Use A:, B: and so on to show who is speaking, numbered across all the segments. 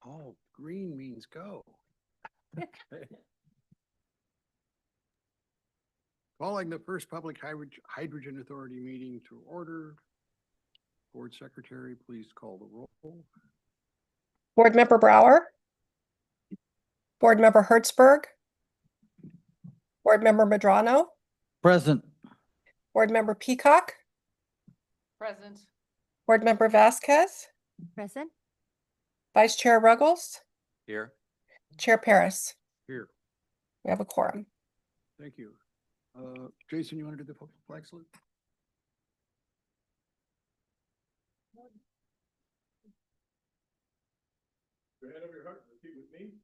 A: Oh, green means go. Okay. Calling the first public hydrogen authority meeting to order. Board secretary, please call the roll.
B: Board Member Brower, Board Member Hertzberg, Board Member Medrano,
C: Present.
B: Board Member Peacock,
D: Present.
B: Board Member Vasquez,
E: Present.
B: Vice Chair Ruggles,
C: Here.
B: Chair Paris.
A: Here,
B: We have a quorum.
A: thank you. Jason, you want to do the flag salute? Your hand over your heart, repeat with me.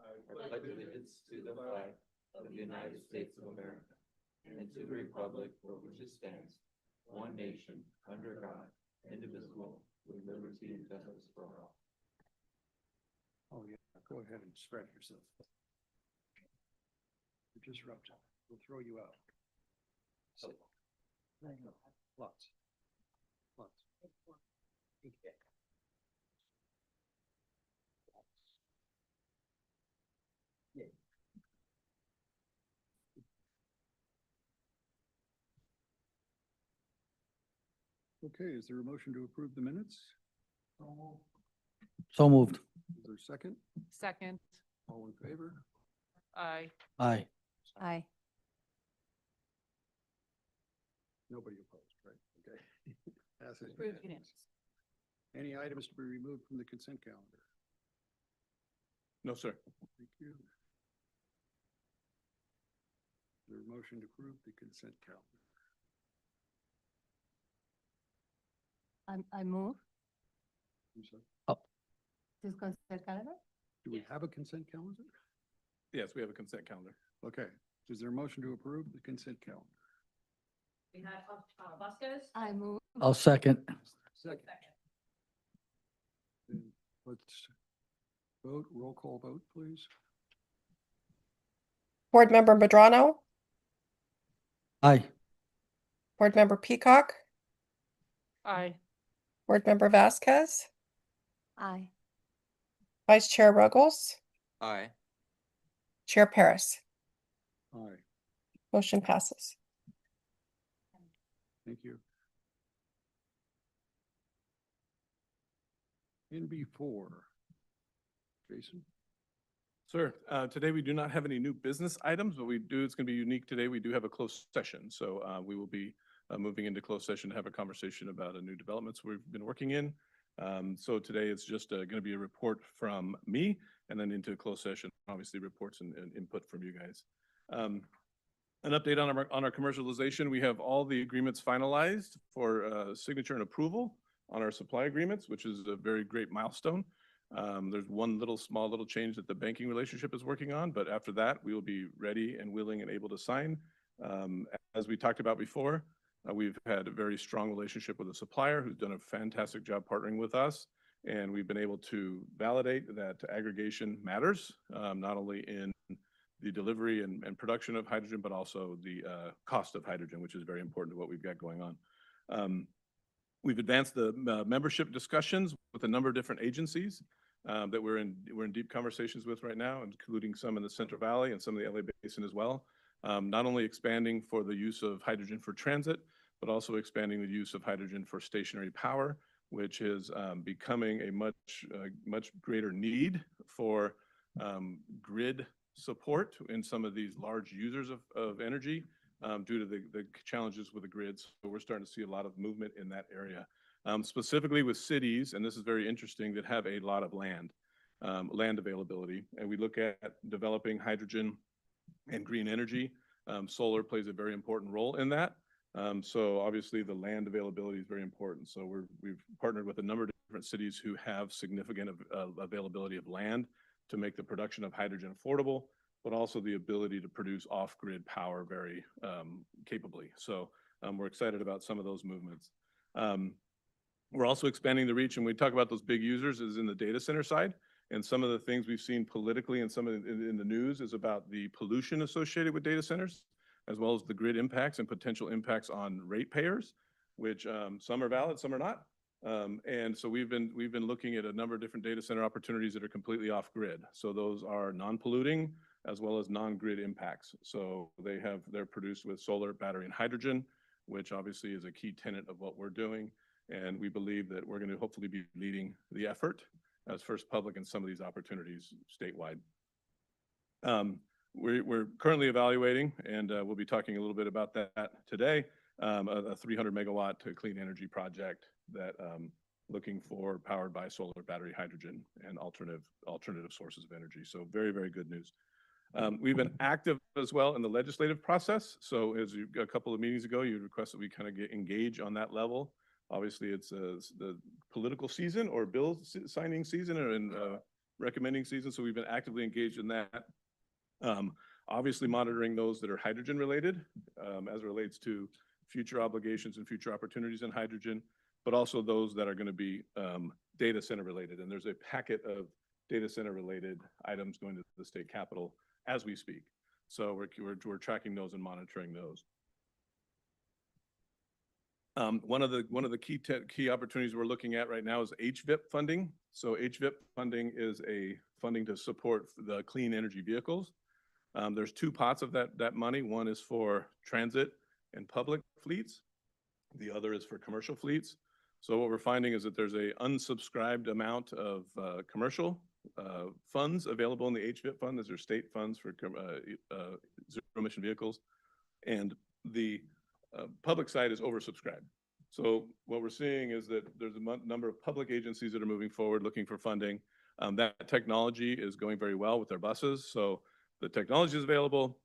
F: I pledge allegiance to the flag of the United States of America and to the republic for which it stands, one nation, under God, indivisible, with liberty and justice for all.
A: Oh, yeah, go ahead and spread yourself. You're disrupting. We'll throw you out. So, lots. Lots. Okay, is there a motion to approve the minutes?
C: So moved.
A: Is there a second?
D: Second.
A: All in favor?
D: Aye.
C: Aye.
E: Aye.
A: Nobody opposed, right? Okay. Passes
D: Approved
A: unanimous. Any items to be removed from the consent calendar?
G: No, sir.
A: Thank you. Is there a motion to approve the consent calendar?
E: I move
A: I'm sorry.
E: this consent calendar.
A: Do we have a consent calendar?
G: Yes, we have a consent calendar.
A: Okay. Is there a motion to approve the consent calendar?
D: We had Vasquez.
E: I move.
C: I'll second.
A: Second. Then let's vote, roll call vote, please.
B: Board Member Medrano,
C: Aye.
B: Board Member Peacock,
D: Aye.
B: Board Member Vasquez,
E: Aye.
B: Vice Chair Ruggles,
C: Aye.
B: Chair Paris.
A: Aye,
B: Motion passes.
A: thank you. NB4. Jason?
G: Sir, today we do not have any new business items, but it's going to be unique today. We do have a closed session. So we will be moving into closed session to have a conversation about a new developments we've been working in. So today it's just going to be a report from me and then into a closed session, obviously reports and input from you guys. An update on our commercialization. We have all the agreements finalized for signature and approval on our supply agreements, which is a very great milestone. There's one small little change that the banking relationship is working on, but after that, we will be ready and willing and able to sign. As we talked about before, we've had a very strong relationship with a supplier who's done a fantastic job partnering with us, and we've been able to validate that aggregation matters, not only in the delivery and production of hydrogen, but also the cost of hydrogen, which is very important to what we've got going on. We've advanced the membership discussions with a number of different agencies that we're in deep conversations with right now, including some in the Central Valley and some of the LA Basin as well. Not only expanding for the use of hydrogen for transit, but also expanding the use of hydrogen for stationary power, which is becoming a much greater need for grid support in some of these large users of energy. Due to the challenges with the grids. So we're starting to see a lot of movement in that area. Specifically with cities, and this is very interesting, that have a lot of land availability. And we look at developing hydrogen and green energy. Solar plays a very important role in that. So obviously the land availability is very important. So we've partnered with a number of different cities who have significant availability of land to make the production of hydrogen affordable, but also the ability to produce off-grid power very capably. So we're excited about some of those movements. We're also expanding the reach, and we talk about those big users is in the data center side. And some of the things we've seen politically and some of in the news is about the pollution associated with data centers, as well as the grid impacts and potential impacts on ratepayers, which some are valid, some are not. And so we've been looking at a number of different data center opportunities that are completely off grid. So those are non-polluting as well as non-grid impacts. So they're produced with solar, battery, and hydrogen, which obviously is a key tenet of what we're doing. And we believe that we're going to hopefully be leading the effort as First Public in some of these opportunities statewide. We're currently evaluating, and we'll be talking a little bit about that today, a 300 megawatt clean energy project that looking for powered by solar, battery, hydrogen, and alternative sources of energy. So very, very good news. We've been active as well in the legislative process. So a couple of meetings ago, you requested we kind of engage on that level. Obviously, it's the political season or bill signing season and recommending season. So we've been actively engaged in that. Obviously monitoring those that are hydrogen related as it relates to future obligations and future opportunities in hydrogen, but also those that are going to be data center related. And there's a packet of data center related items going to the state capitol as we speak. So we're tracking those and monitoring those. One of the key opportunities we're looking at right now is HVIP funding. So HVIP funding is a funding to support the clean energy vehicles. There's two pots of that money. One is for transit and public fleets. The other is for commercial fleets. So what we're finding is that there's a unsubscribed amount of commercial funds available in the HVIP fund. Those are state funds for zero emission vehicles. And the public side is oversubscribed. So what we're seeing is that there's a number of public agencies that are moving forward looking for funding. That technology is going very well with their buses. So the technology is available,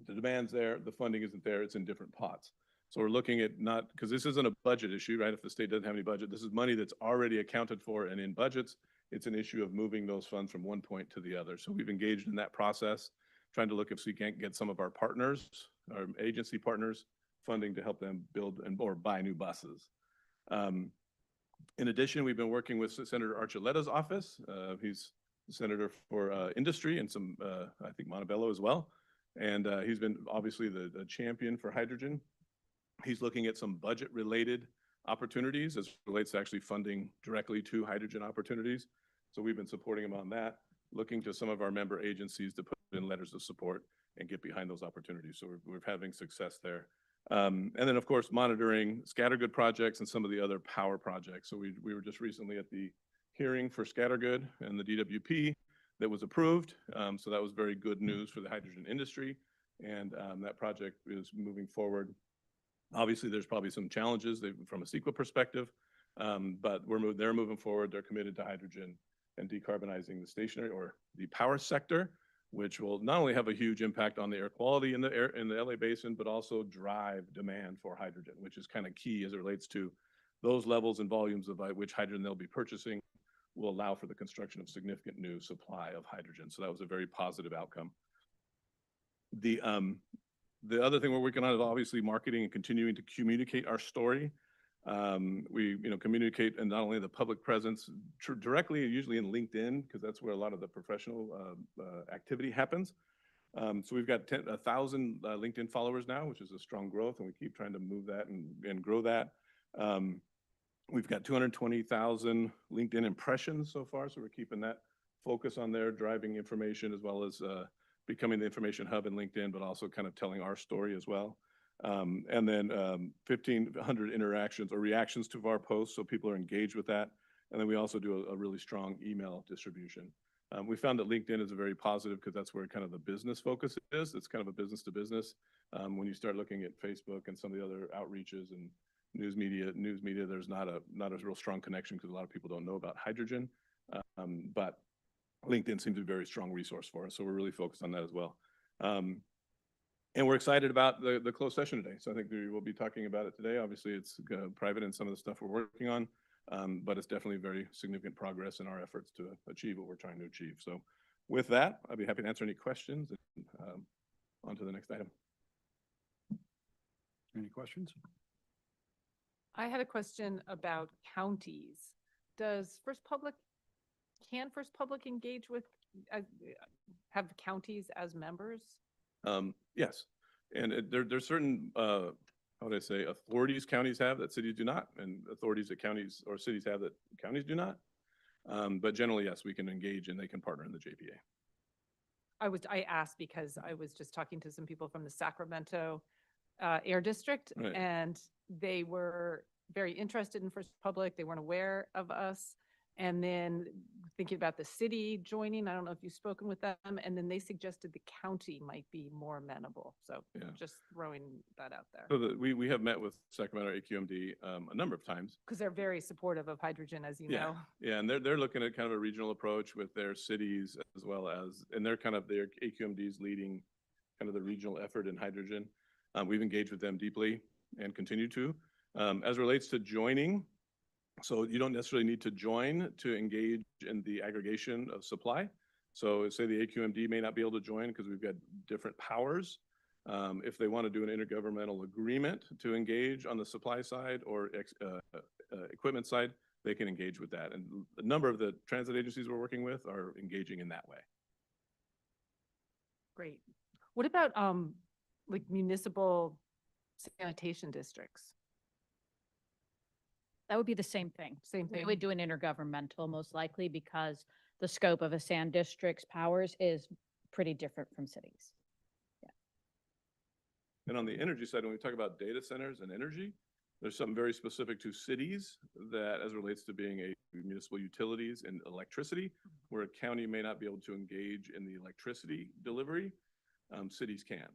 G: the demand's there, the funding isn't there, it's in different pots. So we're looking at because this isn't a budget issue, right? If the state doesn't have any budget, this is money that's already accounted for and in budgets. It's an issue of moving those funds from one point to the other. So we've engaged in that process, trying to look if we can't get some of our partners, our agency partners, funding to help them build or buy new buses. In addition, we've been working with Senator Archuleta's office. He's the senator for industry and some, I think, Montebello as well. And he's been obviously the champion for hydrogen. He's looking at some budget-related opportunities as it relates to actually funding directly to hydrogen opportunities. So we've been supporting him on that, looking to some of our member agencies to put in letters of support and get behind those opportunities. So we're having success there. And then, of course, monitoring Scattergood projects and some of the other power projects. So we were just recently at the hearing for Scattergood and the DWP that was approved. So that was very good news for the hydrogen industry. And that project is moving forward. Obviously, there's probably some challenges from a CEQA perspective, but they're moving forward. They're committed to hydrogen and decarbonizing the stationary or the power sector, which will not only have a huge impact on the air quality in the LA basin, but also drive demand for hydrogen, which is kind of key as it relates to those levels and volumes of which hydrogen they'll be purchasing will allow for the construction of significant new supply of hydrogen. So that was a very positive outcome. The other thing we're working on is obviously marketing and continuing to communicate our story. We communicate and not only the public presence directly, usually in LinkedIn, because that's where a lot of the professional activity happens. So we've got 1,000 LinkedIn followers now, which is a strong growth, and we keep trying to move that and grow that. We've got 220,000 LinkedIn impressions so far, so we're keeping that focus on there, driving information as well as becoming the information hub in LinkedIn, but also kind of telling our story as well. And then 1,500 interactions or reactions to our posts, so people are engaged with that. And then we also do a really strong email distribution. We found that LinkedIn is a very positive because that's where kind of the business focus is. It's kind of a business to business. When you start looking at Facebook and some of the other outreaches and news media, there's not a real strong connection because a lot of people don't know about hydrogen. But LinkedIn seems to be a very strong resource for us. So we're really focused on that as well. And we're excited about the closed session today. So I think we'll be talking about it today. Obviously, it's private in some of the stuff we're working on, but it's definitely very significant progress in our efforts to achieve what we're trying to achieve. So with that, I'd be happy to answer any questions and on to the next item.
A: Any questions?
D: I had a question about counties. Can First Public engage with, have counties as members?
G: Yes, and there's certain how would I say, authorities counties have that cities do not, and authorities that counties or cities have that counties do not. But generally, yes, we can engage and they can partner in the JPA.
D: I asked because I was just talking to some people from the Sacramento Air District,
G: Right.
D: and they were very interested in First Republic. They weren't aware of us. And then thinking about the city joining, I don't know if you've spoken with them, and then they suggested the county might be more amenable. So
G: Yeah.
D: just throwing that out there.
G: So we have met with Sacramento AQMD a number of times.
D: Because they're very supportive of hydrogen, as you
G: Yeah.
D: know.
G: Yeah, and they're looking at kind of a regional approach with their cities as well as, and they're kind of, their AQMD's leading kind of the regional effort in hydrogen. We've engaged with them deeply and continue to. As it relates to joining, so you don't necessarily need to join to engage in the aggregation of supply. So say the AQMD may not be able to join because we've got different powers. If they want to do an intergovernmental agreement to engage on the supply side or equipment side, they can engage with that. And a number of the transit agencies we're working with are engaging in that way.
D: Great. What about like municipal sanitation districts?
H: That would be the same thing.
D: Same
H: We
D: thing?
H: would do an intergovernmental most likely because the scope of a sand district's powers is pretty different from cities.
G: And on the energy side, when we talk about data centers and energy, there's something very specific to cities that as it relates to being a municipal utilities and electricity, where a county may not be able to engage in the electricity delivery, cities can.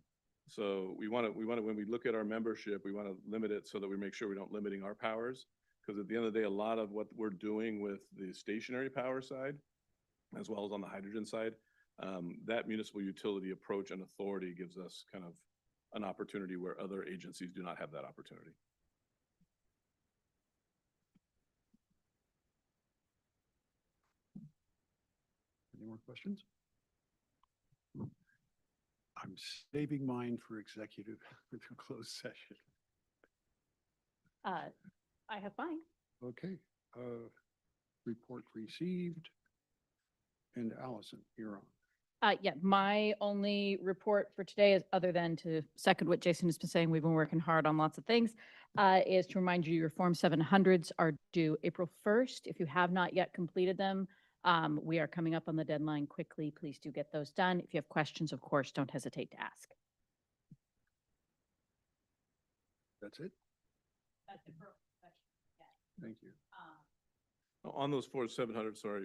G: So we want to, when we look at our membership, we want to limit it so that we make sure we don't limiting our powers. Because at the end of the day, a lot of what we're doing with the stationary power side, as well as on the hydrogen side, that municipal utility approach and authority gives us kind of an opportunity where other agencies do not have that opportunity.
A: Any more questions? I'm saving mine for executive, for the closed session.
H: I have mine.
A: Okay, report received. And Allison, you're on.
H: Yeah, my only report for today is, other than to second what Jason has been saying, we've been working hard on lots of things, is to remind you your Form 700s are due April 1st. If you have not yet completed them, we are coming up on the deadline quickly. Please do get those done. If you have questions, of course, don't hesitate to ask.
A: That's it? Thank you.
G: On those 700, sorry,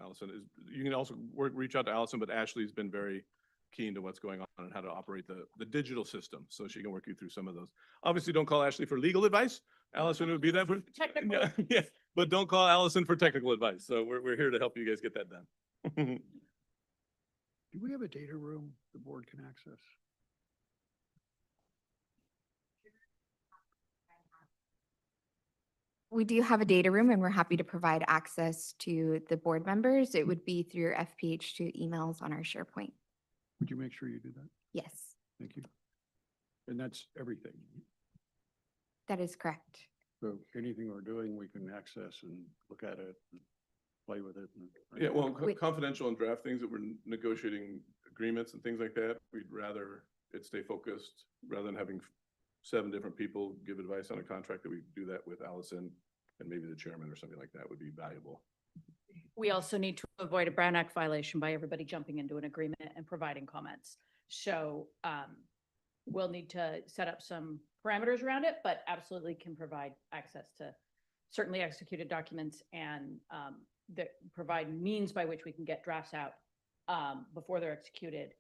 G: Allison, is, you can also reach out to Allison, but Ashley's been very keen to what's going on and how to operate the digital system. So she can work you through some of those. Obviously, don't call Ashley for legal advice. Allison would be that for
H: Technical.
G: Yeah, yeah, but don't call Allison for technical advice. So we're here to help you guys get that done.
A: Do we have a data room the board can access?
I: We do have a data room and we're happy to provide access to the board members. It would be through your FPH2 emails on our SharePoint.
A: Would you make sure you do that?
I: Yes,
A: Thank you. And that's everything.
I: that is correct.
A: So anything we're doing, we can access and look at it, and play with it.
G: Yeah, well,
I: Wait.
G: confidential and draft things that we're negotiating agreements and things like that, we'd rather it stay focused rather than having 7 different people give advice on a contract, that we do that with Allison and maybe the chairman or something like that would be valuable.
H: We also need to avoid a Brown Act violation by everybody jumping into an agreement and providing comments. So we'll need to set up some parameters around it, but absolutely can provide access to certainly executed documents and that provide means by which we can get drafts out before they're executed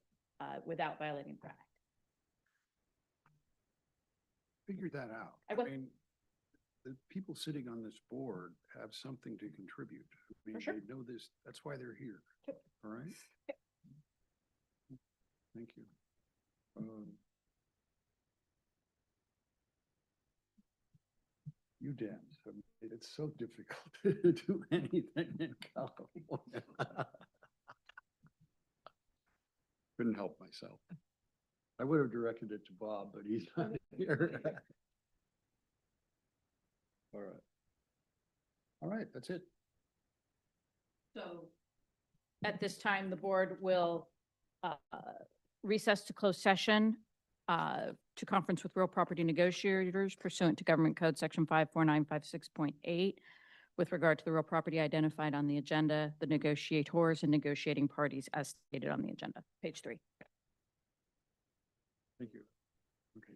H: without violating Brown Act.
A: Figure that out.
H: I will.
A: mean, the people sitting on this board have something to contribute. I mean,
H: sure.
A: they know this, that's why they're here.
H: Yep.
A: All right? Thank you. You Dems have made it so difficult to do anything in California. Couldn't help myself. I would have directed it to Bob, but he's not here. All right. All right, that's it.
H: So at this time, the board will recess to closed session to conference with real property negotiators pursuant to Government Code Section 54956.8 with regard to the real property identified on the agenda, the negotiators and negotiating parties as stated on the agenda. Page 3.
A: Thank you. Okay.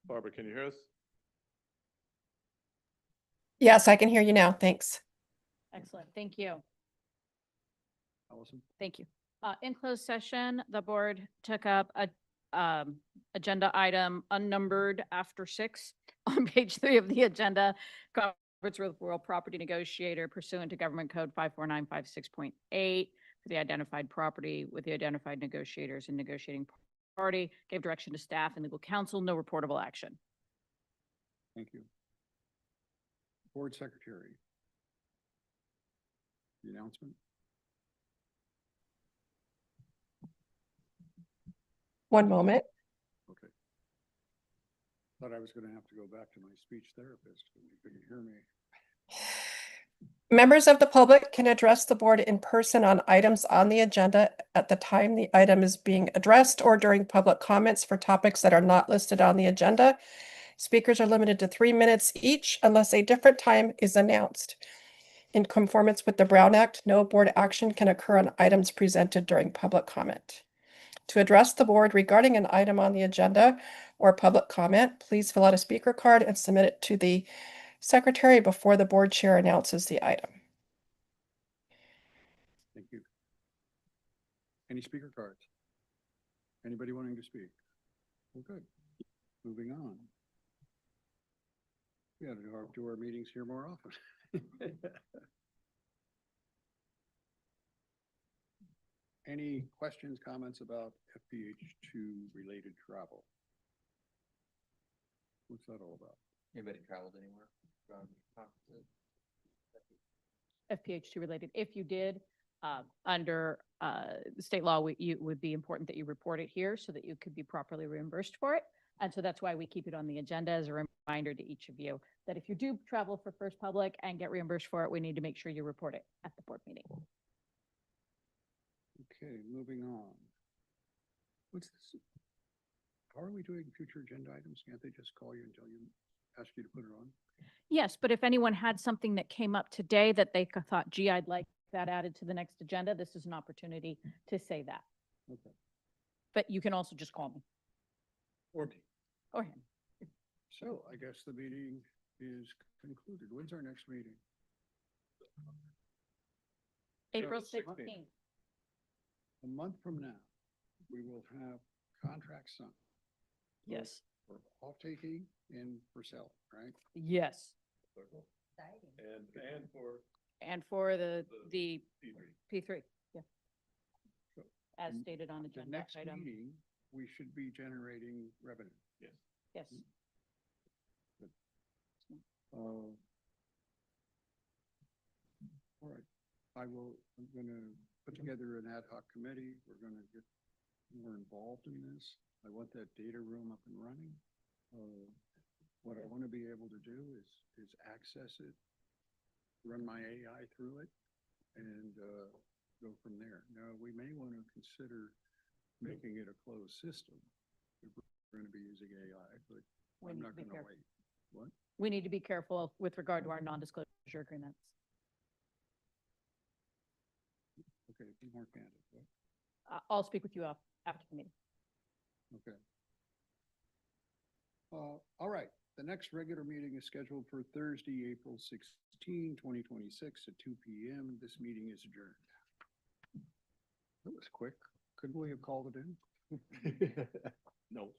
G: Barbara, can you hear us?
B: Yes, I can hear you now. Thanks.
H: Excellent. Thank you.
A: Allison?
H: Thank you. In closed session, the board took up a agenda item unnumbered after 6 on page 3 of the agenda. Conference with rural property negotiator pursuant to Government Code 54956.8 for the identified property with the identified negotiators and negotiating party. Gave direction to staff and legal counsel, no reportable action.
A: Thank you. Board Secretary. The announcement?
B: One moment.
A: Okay. Thought I was gonna have to go back to my speech therapist when you couldn't hear me.
B: Members of the public can address the board in person on items on the agenda at the time the item is being addressed or during public comments for topics that are not listed on the agenda. Speakers are limited to 3 minutes each unless a different time is announced. In conformance with the Brown Act, no board action can occur on items presented during public comment. To address the board regarding an item on the agenda or public comment, please fill out a speaker card and submit it to the secretary before the board chair announces the item.
A: Thank you. Any speaker cards? Anybody wanting to speak? Well, good. Moving on. We gotta do our meetings here more often. Any questions, comments about FPH2 related travel? What's that all about?
C: Anybody traveled anywhere from conferences?
H: FPH2 related. If you did, under state law, you would be important that you report it here so that you could be properly reimbursed for it. And so that's why we keep it on the agenda as a reminder to each of you that if you do travel for First Public and get reimbursed for it, we need to make sure you report it at the board meeting.
A: Okay, moving on. What's this? How are we doing future agenda items? Can't they just call you and tell you, ask you to put it on?
H: Yes, but if anyone had something that came up today that they thought, gee, I'd like that added to the next agenda, this is an opportunity to say that.
A: Okay.
H: But you can also just call me
G: Or me?
H: or him.
A: So I guess the meeting is concluded. When's our next meeting?
H: April
G: 16th.
H: 16th.
A: A month from now, we will have contracts signed
H: Yes.
A: for off-taking and for sale, right?
H: Yes.
G: And for
H: And for the
G: P3.
H: P3, yeah.
A: So,
H: As
A: n-
H: stated on
A: The
H: agenda
A: next
H: item.
A: meeting, we should be generating revenue.
G: Yes.
H: Yes.
A: All right, I'm gonna put together an ad hoc committee. We're gonna get more involved in this. I want that data room up and running. What I want to be able to do is access it, run my AI through it, and go from there. Now, we may want to consider making it a closed system if we're going to be using AI, but
H: We
A: I'm
H: need
A: not
H: to be
A: going to
H: careful.
A: wait. What?
H: We need to be careful with regard to our non-disclosure agreements.
A: Okay, be more candid. What?
H: I'll speak with you after the meeting.
A: Okay. All right, the next regular meeting is scheduled for Thursday, April 16, 2026 at 2 p.m. This meeting is adjourned. That was quick. Couldn't we have called it in?
G: No.